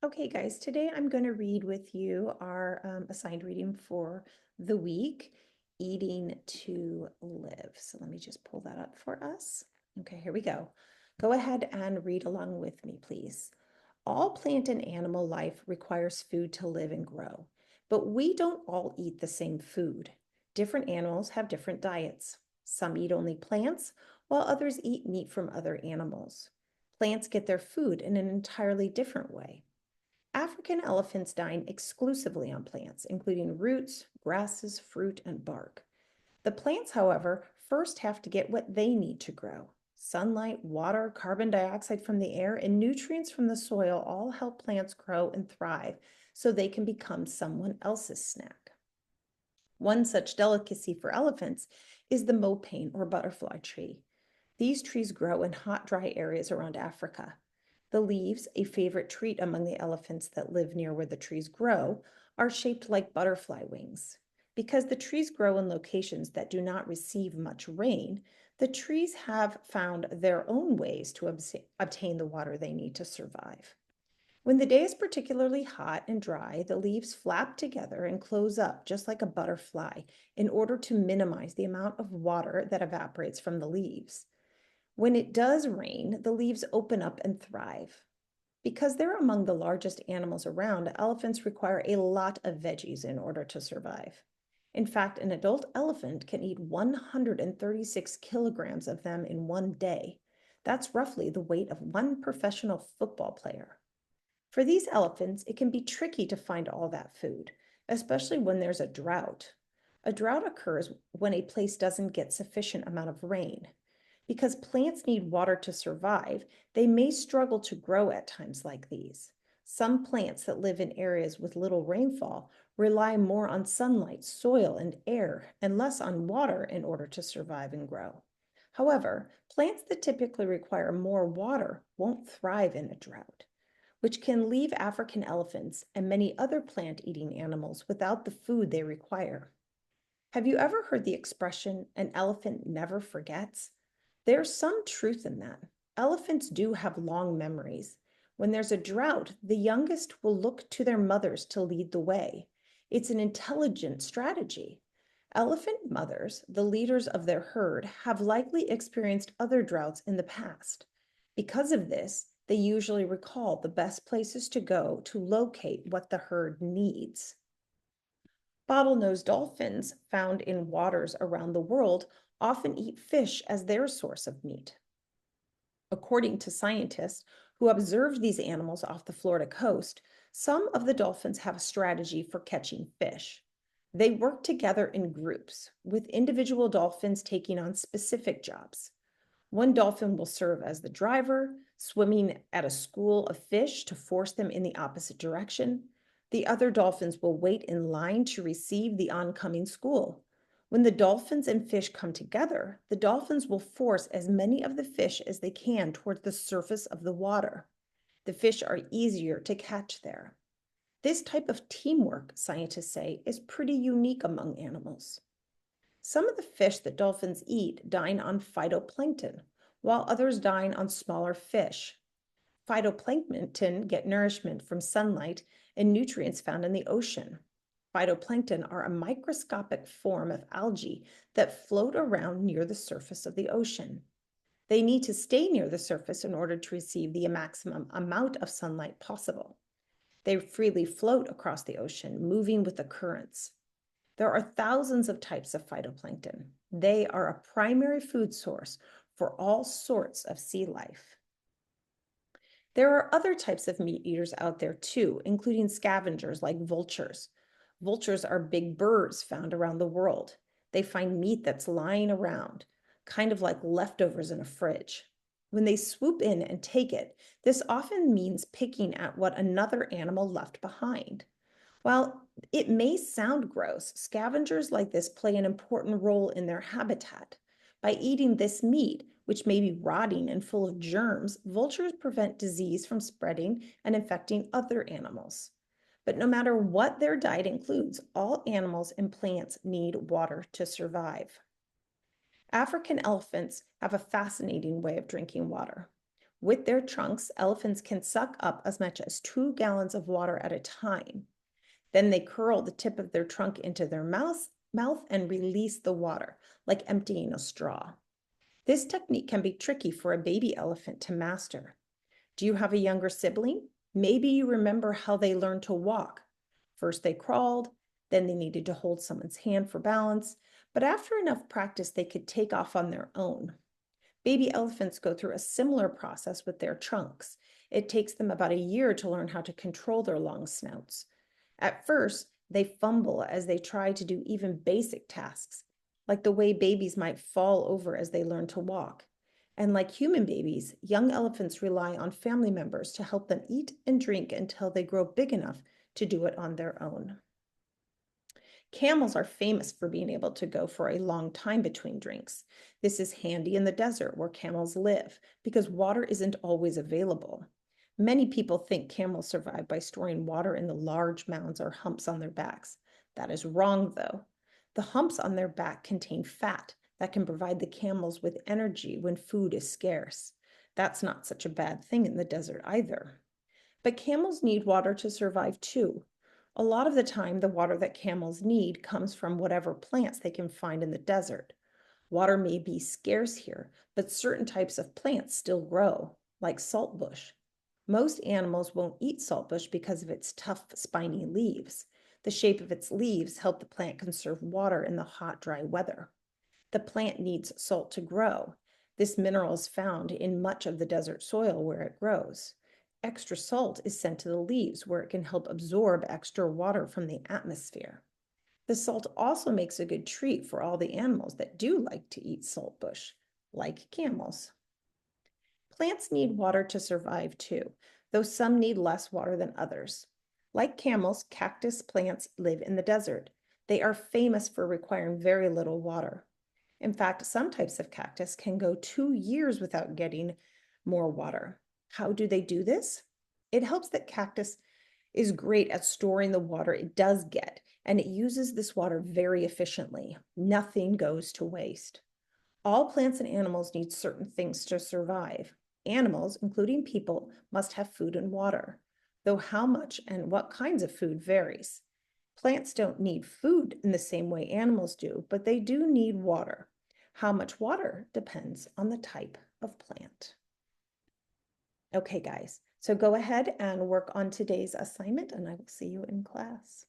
Okay, guys, today I'm going to read with you our assigned reading for the week, Eating to Live. So let me just pull that up for us. Okay, here we go. Go ahead and read along with me, please. All plant and animal life requires food to live and grow, but we don't all eat the same food. Different animals have different diets. Some eat only plants, while others eat meat from other animals. Plants get their food in an entirely different way. African elephants dine exclusively on plants, including roots, grasses, fruit, and bark. The plants, however, first have to get what they need to grow. Sunlight, water, carbon dioxide from the air, and nutrients from the soil all help plants grow and thrive so they can become someone else's snack. One such delicacy for elephants is the mopane or butterfly tree. These trees grow in hot, dry areas around Africa. The leaves, a favorite treat among the elephants that live near where the trees grow, are shaped like butterfly wings. Because the trees grow in locations that do not receive much rain, the trees have found their own ways to obtain the water they need to survive. When the day is particularly hot and dry, the leaves flap together and close up just like a butterfly in order to minimize the amount of water that evaporates from the leaves. When it does rain, the leaves open up and thrive. Because they're among the largest animals around, elephants require a lot of veggies in order to survive. In fact, an adult elephant can eat 136 kilograms of them in one day. That's roughly the weight of one professional football player. For these elephants, it can be tricky to find all that food, especially when there's a drought. A drought occurs when a place doesn't get sufficient amount of rain. Because plants need water to survive, they may struggle to grow at times like these. Some plants that live in areas with little rainfall rely more on sunlight, soil, and air, and less on water in order to survive and grow. However, plants that typically require more water won't thrive in a drought, which can leave African elephants and many other plant-eating animals without the food they require. Have you ever heard the expression, an elephant never forgets? There's some truth in that. Elephants do have long memories. When there's a drought, the youngest will look to their mothers to lead the way. It's an intelligent strategy. Elephant mothers, the leaders of their herd, have likely experienced other droughts in the past. Because of this, they usually recall the best places to go to locate what the herd needs. Bottlenose dolphins, found in waters around the world, often eat fish as their source of meat. According to scientists who observed these animals off the Florida coast, some of the dolphins have a strategy for catching fish. They work together in groups, with individual dolphins taking on specific jobs. One dolphin will serve as the driver, swimming at a school of fish to force them in the opposite direction. The other dolphins will wait in line to receive the oncoming school. When the dolphins and fish come together, the dolphins will force as many of the fish as they can towards the surface of the water. The fish are easier to catch there. This type of teamwork, scientists say, is pretty unique among animals. Some of the fish that dolphins eat dine on phytoplankton, while others dine on smaller fish. Phytoplankton get nourishment from sunlight and nutrients found in the ocean. Phytoplankton are a microscopic form of algae that float around near the surface of the ocean. They need to stay near the surface in order to receive the maximum amount of sunlight possible. They freely float across the ocean, moving with the currents. There are thousands of types of phytoplankton. They are a primary food source for all sorts of sea life. There are other types of meat eaters out there too, including scavengers like vultures. Vultures are big birds found around the world. They find meat that's lying around, kind of like leftovers in a fridge. When they swoop in and take it, this often means picking at what another animal left behind. While it may sound gross, scavengers like this play an important role in their habitat. By eating this meat, which may be rotting and full of germs, vultures prevent disease from spreading and infecting other animals. But no matter what their diet includes, all animals and plants need water to survive. African elephants have a fascinating way of drinking water. With their trunks, elephants can suck up as much as 2 gallons of water at a time. Then they curl the tip of their trunk into their mouth and release the water, like emptying a straw. This technique can be tricky for a baby elephant to master. Do you have a younger sibling? Maybe you remember how they learned to walk. First they crawled, then they needed to hold someone's hand for balance, but after enough practice, they could take off on their own. Baby elephants go through a similar process with their trunks. It takes them about a year to learn how to control their long snouts. At first, they fumble as they try to do even basic tasks, like the way babies might fall over as they learn to walk. And like human babies, young elephants rely on family members to help them eat and drink until they grow big enough to do it on their own. Camels are famous for being able to go for a long time between drinks. This is handy in the desert where camels live because water isn't always available. Many people think camels survive by storing water in the large mounds or humps on their backs. That is wrong, though. The humps on their back contain fat that can provide the camels with energy when food is scarce. That's not such a bad thing in the desert either. But camels need water to survive too. A lot of the time, the water that camels need comes from whatever plants they can find in the desert. Water may be scarce here, but certain types of plants still grow, like saltbush. Most animals won't eat saltbush because of its tough, spiny leaves. The shape of its leaves help the plant conserve water in the hot, dry weather. The plant needs salt to grow. This mineral is found in much of the desert soil where it grows. Extra salt is sent to the leaves where it can help absorb extra water from the atmosphere. The salt also makes a good treat for all the animals that do like to eat saltbush, like camels. Plants need water to survive too, though some need less water than others. Like camels, cactus plants live in the desert. They are famous for requiring very little water. In fact, some types of cactus can go 2 years without getting more water. How do they do this? It helps that cactus is great at storing the water it does get, and it uses this water very efficiently. Nothing goes to waste. All plants and animals need certain things to survive. Animals, including people, must have food and water, though how much and what kinds of food varies. Plants don't need food in the same way animals do, but they do need water. How much water depends on the type of plant. Okay, guys, so go ahead and work on today's assignment, and I will see you in class.